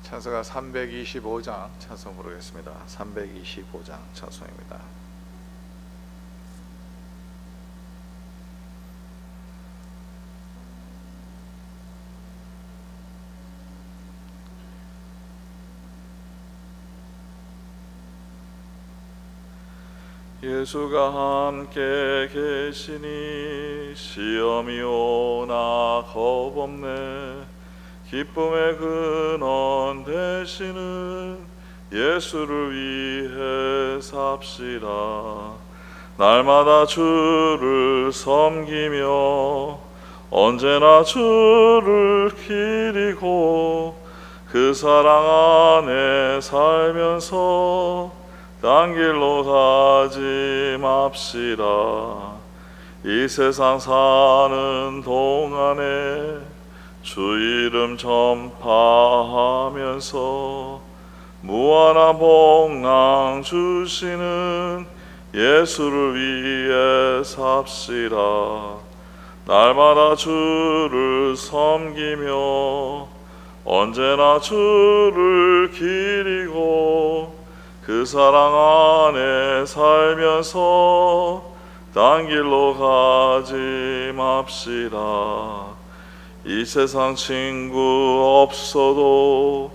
찬송가 325장 찬송 부르겠습니다. 325장 찬송입니다. 예수가 함께 계시니 시험이 오나 겁없네. 기쁨의 근원 되시는 예수를 위해 삽시다. 날마다 주를 섬기며 언제나 주를 기리고 그 사랑 안에 살면서 딴 길로 가지 맙시다. 이 세상 사는 동안에 주 이름 전파하면서 무한한 복랑 주시는 예수를 위해 삽시다. 날마다 주를 섬기며 언제나 주를 기리고 그 사랑 안에 살면서 딴 길로 가지 맙시다. 이 세상 친구 없어도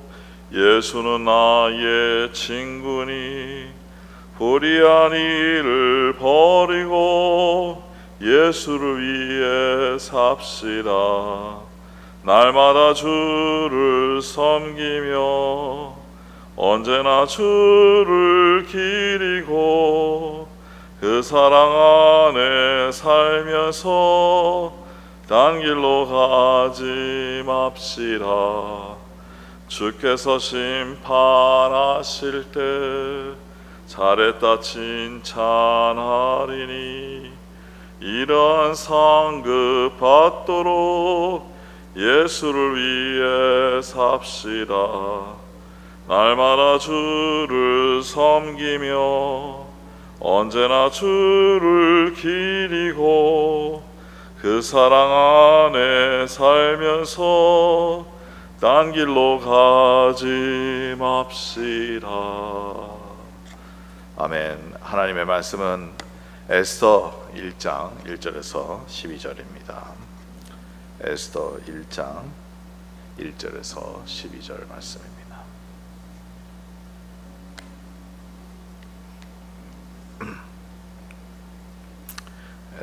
예수는 나의 친구니 불의한 일을 버리고 예수를 위해 삽시다. 날마다 주를 섬기며 언제나 주를 기리고 그 사랑 안에 살면서 딴 길로 가지 맙시다. 주께서 심판하실 때 잘했다 칭찬하리니 이러한 상급 받도록 예수를 위해 삽시다. 날마다 주를 섬기며 언제나 주를 기리고 그 사랑 안에 살면서 딴 길로 가지 맙시다. 아멘. 하나님의 말씀은 에스더 1장 1절에서 12절입니다. 에스더 1장 1절에서 12절 말씀입니다.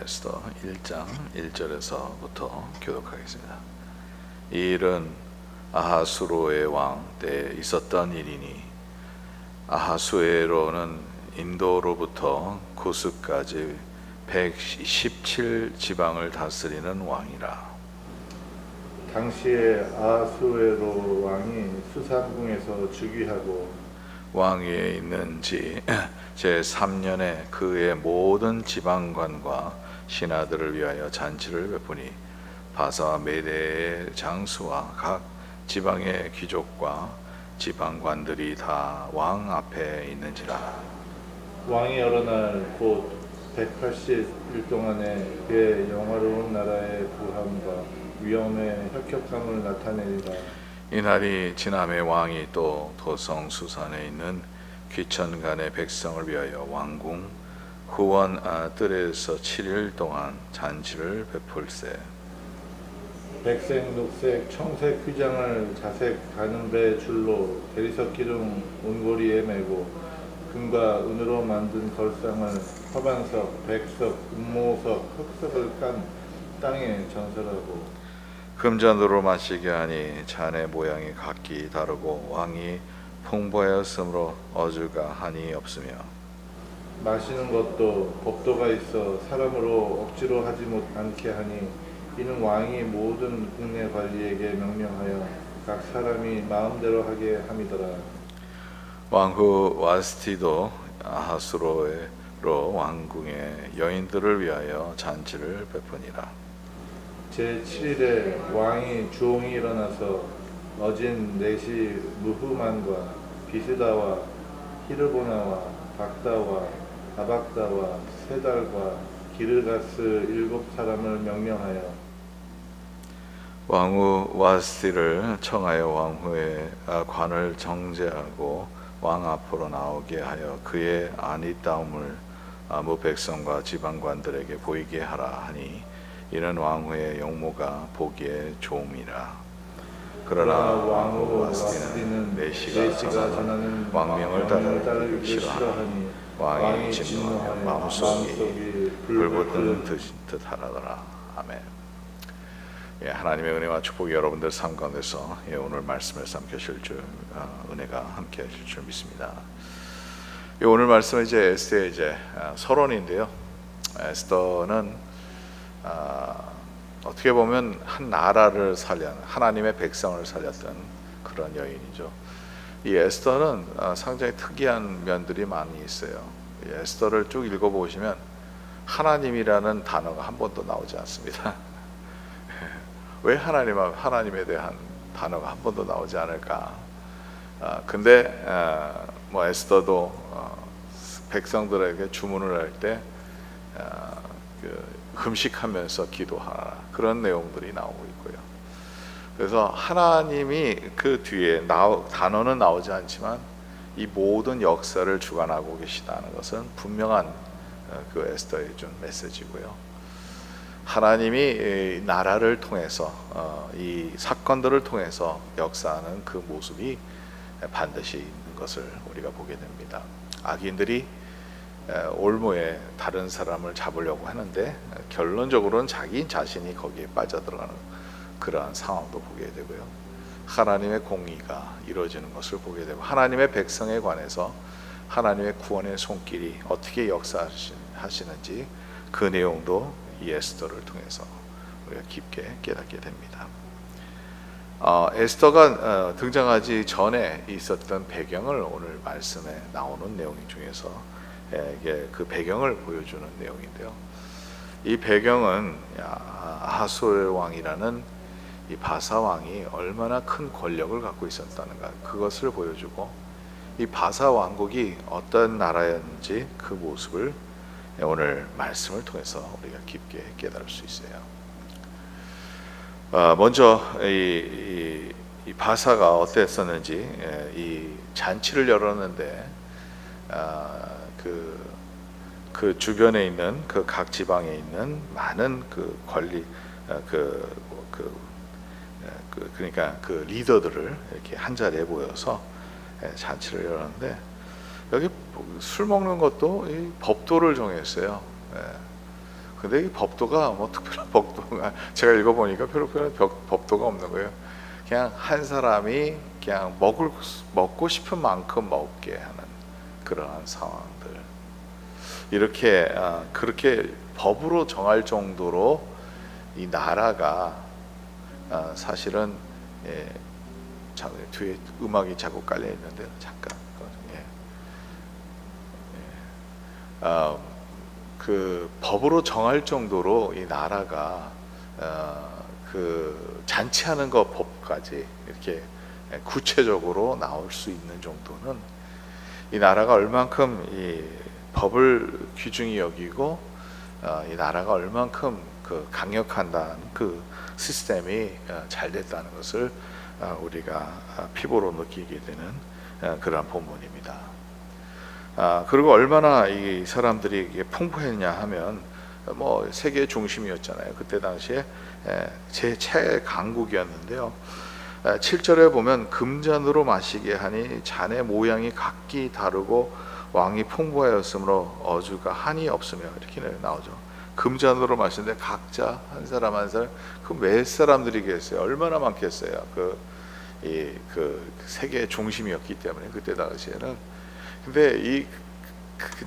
에스더 1장 1절에서부터 교독하겠습니다. 이 일은 아하수로의 왕 때에 있었던 일이니 아하수에로는 인도로부터 구스까지 117 지방을 다스리는 왕이라. 당시에 아하수에로 왕이 수산궁에서 즉위하고 왕위에 있는 지 제3년에 그의 모든 지방관과 신하들을 위하여 잔치를 베푸니 바사와 메대의 장수와 각 지방의 귀족과 지방관들이 다 왕 앞에 있는지라. 왕이 여러 날 곧 180일 동안에 그의 영화로운 나라의 부함과 위엄의 혁혁함을 나타내리라. 이날이 지남에 왕이 또 도성 수산에 있는 귀천간의 백성을 위하여 왕궁 후원 뜰에서 7일 동안 잔치를 베풀세. 백색, 녹색, 청색 휘장을 자색 가는배 줄로 대리석 기둥 온고리에 메고 금과 은으로 만든 걸상을 화반석, 백석, 음모석, 흑석을 깐 땅에 전설하고 금잔으로 마시게 하니 잔의 모양이 각기 다르고 왕이 풍부하였으므로 어주가 한이 없으며 마시는 것도 법도가 있어 사람으로 억지로 하지 않게 하니 이는 왕이 모든 국내 관리에게 명령하여 각 사람이 마음대로 하게 함이더라. 왕후 와스티도 아하수로로 왕궁의 여인들을 위하여 잔치를 베푸니라. 제7일에 왕이 주홍이 일어나서 어진 넷이 무후만과 비스다와 히르보나와 박다와 아박다와 세달과 기르가스 7 사람을 명령하여 왕후 와스티를 청하여 왕후의 관을 정죄하고 왕 앞으로 나오게 하여 그의 안이다움을 아무 백성과 지방관들에게 보이게 하라 하니 이는 왕후의 용모가 보기에 좋음이라. 그러나 왕후 와스티는 내시가 전하는 왕명을 따르기 싫어하니 왕이 진노하며 마음속이 불붙는 듯 하더라. 아멘. 하나님의 은혜와 축복이 여러분들 삶 가운데서 오늘 말씀을 삼켜주실 줄 은혜가 함께 하실 줄 믿습니다. 오늘 말씀은 이제 에스더의 이제 서론인데요. 에스더는 어떻게 보면 한 나라를 살려 하나님의 백성을 살렸던 그런 여인이죠. 이 에스더는 상당히 특이한 면들이 많이 있어요. 이 에스더를 쭉 읽어보시면 하나님이라는 단어가 한 번도 나오지 않습니다. 왜 하나님에 대한 단어가 한 번도 나오지 않을까? 근데 뭐 에스더도 백성들에게 주문을 할 때 금식하면서 기도하라 그런 내용들이 나오고 있고요. 그래서 하나님이 그 뒤에 단어는 나오지 않지만 이 모든 역사를 주관하고 계시다는 것은 분명한 그 에스더의 준 메시지고요. 하나님이 나라를 통해서 이 사건들을 통해서 역사하는 그 모습이 반드시 있는 것을 우리가 보게 됩니다. 악인들이 올무에 다른 사람을 잡으려고 하는데 결론적으로는 자기 자신이 거기에 빠져들어가는 그러한 상황도 보게 되고요. 하나님의 공의가 이루어지는 것을 보게 되고 하나님의 백성에 관해서 하나님의 구원의 손길이 어떻게 역사하시는지 그 내용도 이 에스더를 통해서 우리가 깊게 깨닫게 됩니다. 에스더가 등장하기 전에 있었던 배경을 오늘 말씀에 나오는 내용 중에서 이게 그 배경을 보여주는 내용인데요. 이 배경은 아하수엘 왕이라는 이 바사 왕이 얼마나 큰 권력을 갖고 있었다는가 그것을 보여주고 이 바사 왕국이 어떤 나라였는지 그 모습을 오늘 말씀을 통해서 우리가 깊게 깨달을 수 있어요. 먼저 이 바사가 어땠었는지 이 잔치를 열었는데 그 주변에 있는 그 각 지방에 있는 많은 그 권리 그러니까 그 리더들을 이렇게 한 자리에 모여서 잔치를 열었는데 여기 술 먹는 것도 이 법도를 정했어요. 근데 이 법도가 뭐 특별한 법도가 제가 읽어보니까 별로 특별한 법도가 없는 거예요. 그냥 한 사람이 그냥 먹고 싶은 만큼 먹게 하는 그러한 상황들. 이렇게 그렇게 법으로 정할 정도로 이 나라가 사실은 뒤에 음악이 자꾸 깔려 있는데 잠깐 그 법으로 정할 정도로 이 나라가 그 잔치하는 것 법까지 이렇게 구체적으로 나올 수 있는 정도는 이 나라가 얼만큼 이 법을 귀중히 여기고 이 나라가 얼만큼 그 강력한다는 그 시스템이 잘 됐다는 것을 우리가 피부로 느끼게 되는 그러한 본문입니다. 그리고 얼마나 이 사람들이 풍부했냐 하면 뭐 세계 중심이었잖아요. 그때 당시에 제 최강국이었는데요. 7절에 보면 금잔으로 마시게 하니 잔의 모양이 각기 다르고 왕이 풍부하였으므로 어주가 한이 없으며 이렇게 나오죠. 금잔으로 마시는데 각자 한 사람 한 사람 그 몇 사람들이겠어요. 얼마나 많겠어요. 그 세계의 중심이었기 때문에 그때 당시에는. 근데 이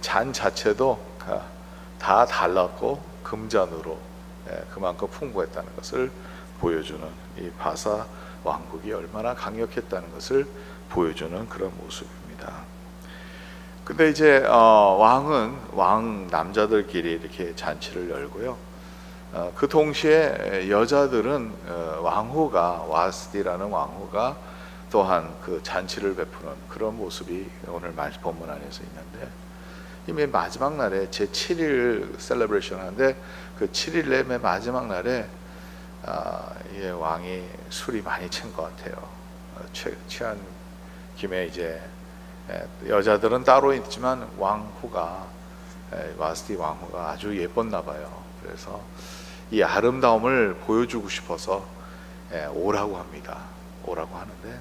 잔 자체도 다 달랐고 금잔으로 그만큼 풍부했다는 것을 보여주는 이 바사 왕국이 얼마나 강력했다는 것을 보여주는 그런 모습입니다. 근데 이제 왕 남자들끼리 이렇게 잔치를 열고요. 그 동시에 여자들은 왕후가 와스디라는 왕후가 또한 그 잔치를 베푸는 그런 모습이 오늘 본문 안에서 있는데 이미 마지막 날에 제 7일 셀레브레이션 하는데 그 7일 맨 마지막 날에 이 왕이 술이 많이 취한 것 같아요. 취한 김에 이제 여자들은 따로 있지만 왕후가 와스티 왕후가 아주 예뻤나 봐요. 그래서 이 아름다움을 보여주고 싶어서 오라고 합니다. 오라고 하는데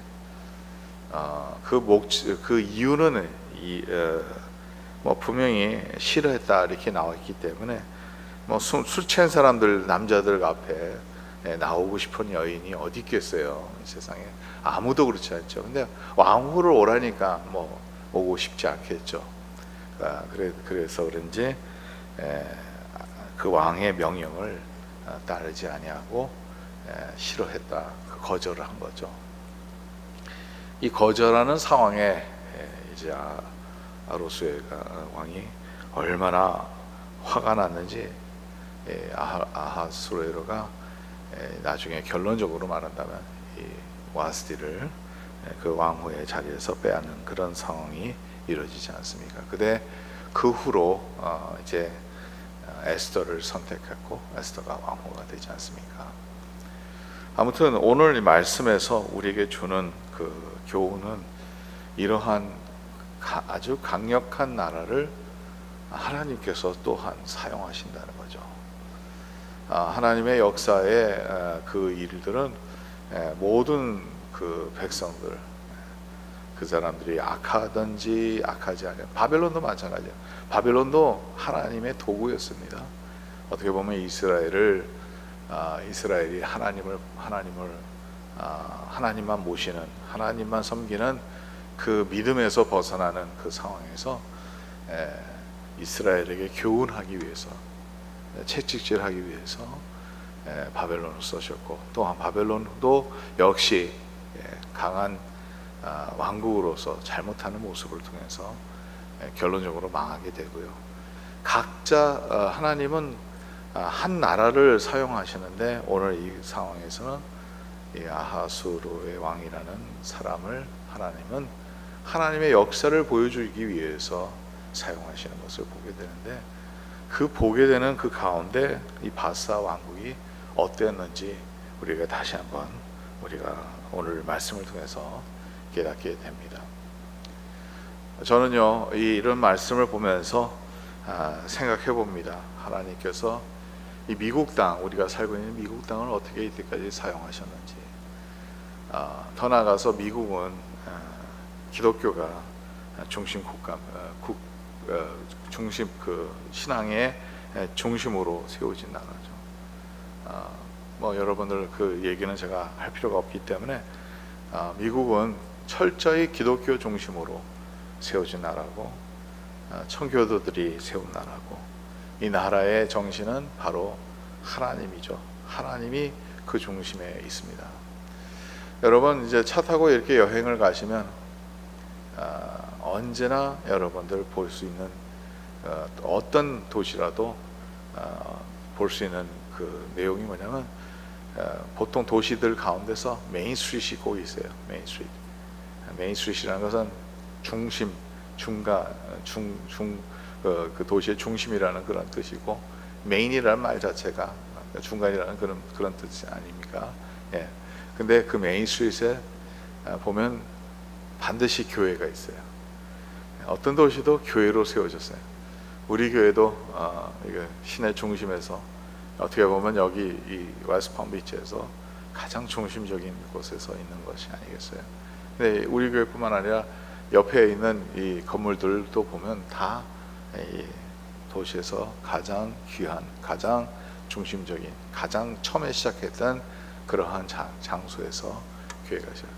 그 이유는 뭐 분명히 싫어했다 이렇게 나와 있기 때문에 뭐 술 취한 사람들 남자들 앞에 나오고 싶은 여인이 어디 있겠어요? 이 세상에 아무도 그렇지 않죠. 근데 왕후를 오라니까 뭐 오고 싶지 않겠죠. 그래서 그런지 그 왕의 명령을 따르지 아니하고 싫어했다, 거절을 한 거죠. 이 거절하는 상황에 이제 아하수에로 왕이 얼마나 화가 났는지 아하수에로가 나중에 결론적으로 말한다면 이 와스티를 그 왕후의 자리에서 빼앗는 그런 상황이 이루어지지 않습니까? 근데 그 후로 이제 에스더를 선택했고 에스더가 왕후가 되지 않습니까? 아무튼 오늘 이 말씀에서 우리에게 주는 그 교훈은 이러한 아주 강력한 나라를 하나님께서 또한 사용하신다는 거죠. 하나님의 역사의 그 일들은 모든 그 백성들, 그 사람들이 악하든지 악하지 않은 바벨론도 마찬가지예요. 바벨론도 하나님의 도구였습니다. 어떻게 보면 이스라엘이 하나님만 모시는, 하나님만 섬기는 그 믿음에서 벗어나는 그 상황에서 이스라엘에게 교훈하기 위해서, 채찍질하기 위해서 바벨론을 써셨고, 또한 바벨론도 역시 강한 왕국으로서 잘못하는 모습을 통해서 결론적으로 망하게 되고요. 각자 하나님은 한 나라를 사용하시는데 오늘 이 상황에서는 이 아하수로의 왕이라는 사람을 하나님은 하나님의 역사를 보여주기 위해서 사용하시는 것을 보게 되는데, 그 보게 되는 그 가운데 이 바사 왕국이 어땠는지 우리가 다시 한번 우리가 오늘 말씀을 통해서 깨닫게 됩니다. 저는요 이런 말씀을 보면서 생각해 봅니다. 하나님께서 이 미국 땅, 우리가 살고 있는 미국 땅을 어떻게 이때까지 사용하셨는지. 더 나아가서 미국은 기독교가 중심 중심 그 신앙의 중심으로 세워진 나라죠. 뭐 여러분들 그 얘기는 제가 할 필요가 없기 때문에 미국은 철저히 기독교 중심으로 세워진 나라고, 청교도들이 세운 나라고, 이 나라의 정신은 바로 하나님이죠. 하나님이 그 중심에 있습니다. 여러분 이제 차 타고 이렇게 여행을 가시면 언제나 여러분들 볼 수 있는 어떤 도시라도 볼 수 있는 그 내용이 뭐냐면 보통 도시들 가운데서 메인 스트리트이 꼭 있어요. 메인 스트리트라는 것은 중심, 그 도시의 중심이라는 그런 뜻이고, 메인이라는 말 자체가 중간이라는 그런 뜻이 아닙니까? 예. 근데 그 메인 스트리트에 보면 반드시 교회가 있어요. 어떤 도시도 교회로 세워졌어요. 우리 교회도 이게 시내 중심에서 어떻게 보면 여기 이 웨스트팜비치에서 가장 중심적인 곳에서 있는 것이 아니겠어요? 근데 우리 교회뿐만 아니라 옆에 있는 이 건물들도 보면 다 이 도시에서 가장 귀한, 가장 중심적인, 가장 처음에 시작했던 그러한 장소에서 교회가 시작.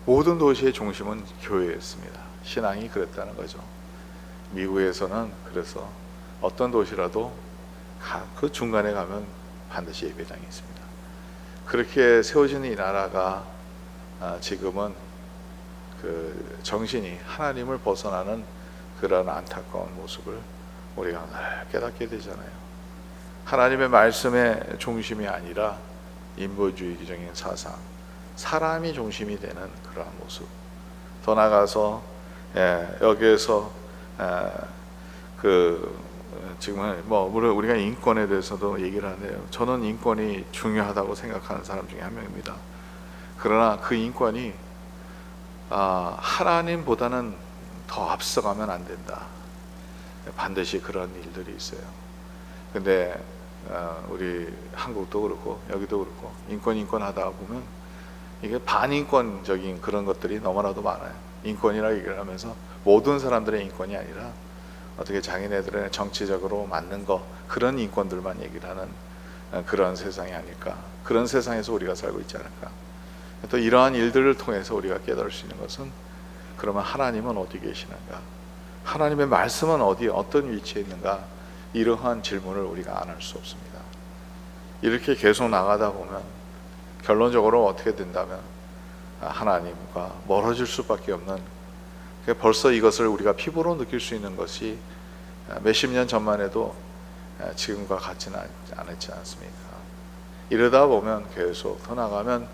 모든 도시의 중심은 교회였습니다. 신앙이 그랬다는 거죠. 미국에서는 그래서 어떤 도시라도 그 중간에 가면 반드시 예배당이 있습니다. 그렇게 세워진 이 나라가 지금은 그 정신이 하나님을 벗어나는 그런 안타까운 모습을 우리가 늘 깨닫게 되잖아요. 하나님의 말씀의 중심이 아니라 인본주의적인 사상, 사람이 중심이 되는 그러한 모습. 더 나아가서 여기에서 그 지금은 뭐 물론 우리가 인권에 대해서도 얘기를 하네요. 저는 인권이 중요하다고 생각하는 사람 중에 한 명입니다. 그러나 그 인권이 하나님보다는 더 앞서가면 안 된다. 반드시 그런 일들이 있어요. 근데 우리 한국도 그렇고 여기도 그렇고 인권 하다 보면 이게 반인권적인 그런 것들이 너무나도 많아요. 인권이라 얘기를 하면서 모든 사람들의 인권이 아니라 어떻게 자기네들의 정치적으로 맞는 거 그런 인권들만 얘기를 하는 그런 세상이 아닐까. 그런 세상에서 우리가 살고 있지 않을까. 또 이러한 일들을 통해서 우리가 깨달을 수 있는 것은 그러면 하나님은 어디 계시는가, 하나님의 말씀은 어떤 위치에 있는가, 이러한 질문을 우리가 안 할 수 없습니다. 이렇게 계속 나가다 보면 결론적으로 어떻게 된다면 하나님과 멀어질 수밖에 없는, 벌써 이것을 우리가 피부로 느낄 수 있는 것이 몇십 년 전만 해도 지금과 같지는 않았지 않습니까? 이러다 보면 계속 더 나가면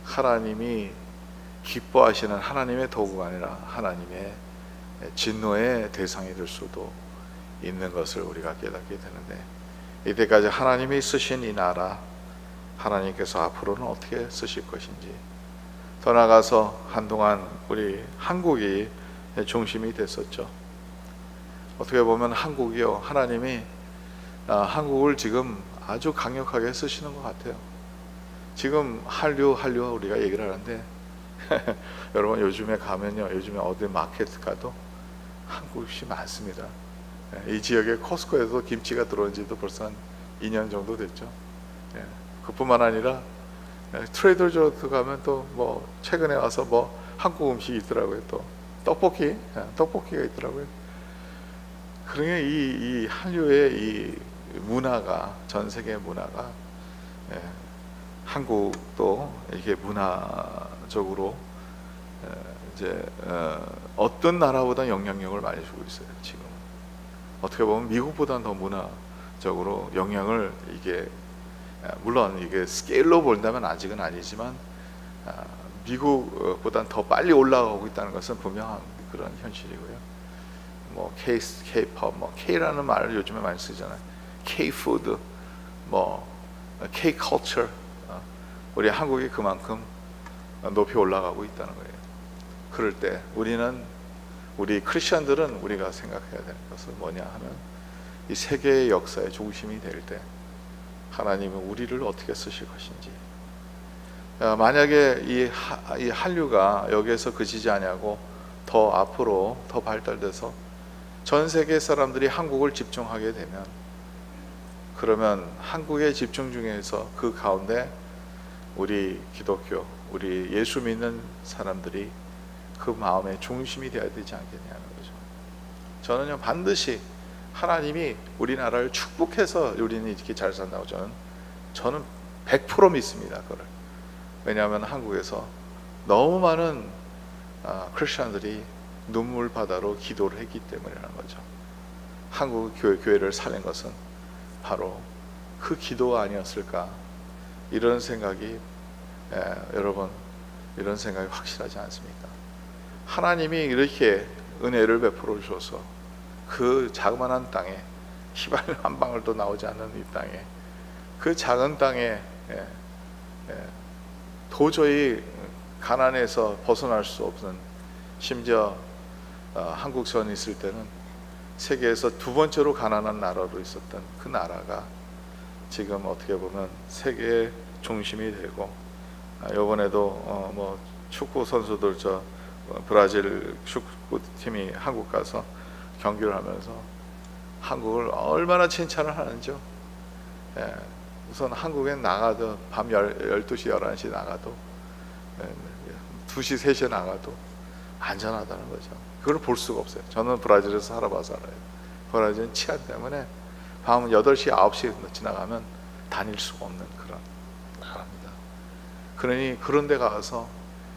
하나님이 기뻐하시는 하나님의 도구가 아니라 하나님의 진노의 대상이 될 수도 있는 것을 우리가 깨닫게 되는데, 이때까지 하나님이 쓰신 이 나라, 하나님께서 앞으로는 어떻게 쓰실 것인지, 더 나아가서 한동안 우리 한국이 중심이 됐었죠. 어떻게 보면 한국이요, 하나님이 한국을 지금 아주 강력하게 쓰시는 것 같아요. 지금 한류 우리가 얘기를 하는데 여러분 요즘에 가면요, 요즘에 어디 마켓 가도 한국이 많습니다. 이 지역에 코스코에도 김치가 들어온 지도 벌써 한 2년 정도 됐죠. 그뿐만 아니라 트레이더조도 가면 또 뭐 최근에 와서 뭐 한국 음식이 있더라고요. 또 떡볶이가 있더라고요. 그러니까 이 한류의 이 문화가, 전 세계 문화가 한국도 이렇게 문화적으로 이제 어떤 나라보다 영향력을 많이 주고 있어요. 지금 어떻게 보면 미국보다는 더 문화적으로 영향을, 이게 물론 이게 스케일로 본다면 아직은 아니지만 미국보다는 더 빨리 올라가고 있다는 것은 분명한 그런 현실이고요. 뭐 K-pop, 뭐 K라는 말을 요즘에 많이 쓰잖아요. K-food, 뭐 K-culture. 우리 한국이 그만큼 높이 올라가고 있다는 거예요. 그럴 때 우리 크리스천들은 우리가 생각해야 될 것은 뭐냐 하면, 이 세계의 역사의 중심이 될 때 하나님은 우리를 어떻게 쓰실 것인지. 만약에 이 한류가 여기에서 그치지 아니하고 더 앞으로 더 발달돼서 전 세계 사람들이 한국을 집중하게 되면, 그러면 한국의 집중 중에서 그 가운데 우리 기독교, 우리 예수 믿는 사람들이 그 마음의 중심이 되어야 되지 않겠냐는 거죠. 저는요, 반드시 하나님이 우리나라를 축복해서 우리는 이렇게 잘 산다고 저는 100% 믿습니다. 그걸. 왜냐하면 한국에서 너무 많은 크리스천들이 눈물 바다로 기도를 했기 때문이라는 거죠. 한국 교회를 살린 것은 바로 그 기도가 아니었을까, 이런 생각이 여러분, 이런 생각이 확실하지 않습니까? 하나님이 이렇게 은혜를 베풀어 주셔서 그 자그마한 땅에, 휘발 한 방울도 나오지 않는 이 땅에, 그 작은 땅에 도저히 가난에서 벗어날 수 없는, 심지어 한국전 있을 때는 세계에서 두 번째로 가난한 나라로 있었던 그 나라가 지금 어떻게 보면 세계의 중심이 되고, 이번에도 뭐 축구 선수들, 브라질 축구팀이 한국 가서 경기를 하면서 한국을 얼마나 칭찬을 하는지요. 우선 한국에 나가도 밤 12시, 11시 나가도 2시, 3시에 나가도 안전하다는 거죠. 그걸 볼 수가 없어요. 저는 브라질에서 살아봐서 알아요. 브라질은 치안 때문에 밤 8시, 9시 지나가면 다닐 수가 없는 그런 나라입니다. 그러니 그런 데 가서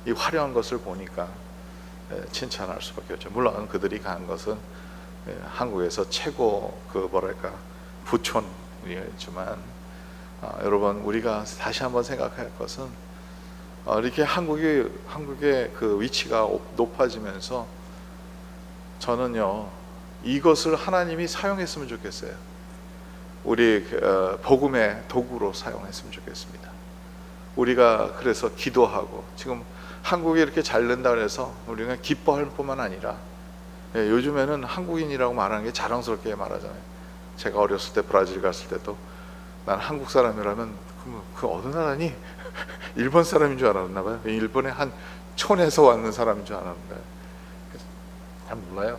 이 화려한 것을 보니까 칭찬할 수밖에 없죠. 물론 그들이 간 것은 한국에서 최고 부촌이었지만, 여러분, 우리가 다시 한번 생각할 것은 이렇게 한국의 그 위치가 높아지면서 저는요, 이것을 하나님이 사용했으면 좋겠어요. 우리 복음의 도구로 사용했으면 좋겠습니다. 우리가 그래서 기도하고, 지금 한국이 이렇게 잘 된다 그래서 우리가 기뻐할 뿐만 아니라, 요즘에는 한국인이라고 말하는 게 자랑스럽게 말하잖아요. 제가 어렸을 때 브라질 갔을 때도 난 한국 사람이라면 그 어느 나라니? 일본 사람인 줄 알았나 봐요. 일본의 한 촌에서 왔는 사람인 줄 알았는데 잘 몰라요.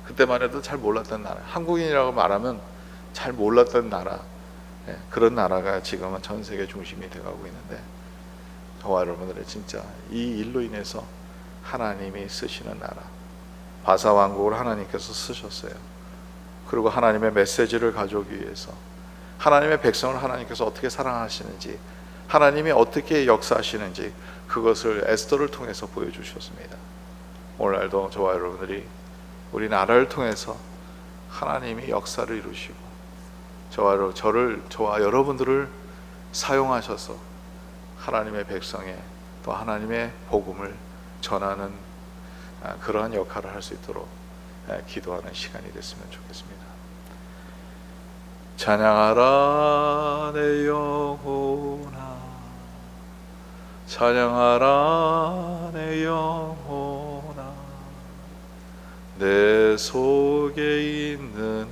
그때만 해도 잘 몰랐던 나라, 한국인이라고 말하면 잘 몰랐던 나라, 그런 나라가 지금은 전 세계 중심이 돼가고 있는데, 저와 여러분들의 진짜 이 일로 인해서 하나님이 쓰시는 나라, 바사 왕국을 하나님께서 쓰셨어요. 그리고 하나님의 메시지를 가져오기 위해서, 하나님의 백성을 하나님께서 어떻게 사랑하시는지, 하나님이 어떻게 역사하시는지, 그것을 에스더를 통해서 보여주셨습니다. 오늘날도 저와 여러분들이 우리 나라를 통해서 하나님이 역사를 이루시고 저와 여러분들을 사용하셔서 하나님의 백성에 또 하나님의 복음을 전하는 그러한 역할을 할 수 있도록 기도하는 시간이 됐으면 좋겠습니다. 찬양하라 내 영혼아, 찬양하라 내 영혼아, 내 속에 있는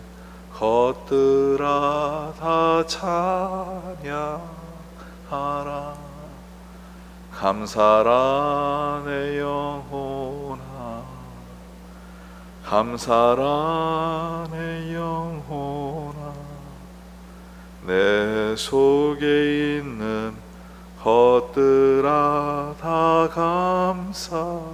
것들아 다 찬양하라. 감사라 내 영혼아, 감사라 내 영혼아, 내 속에 있는 것들아 다 감사하라.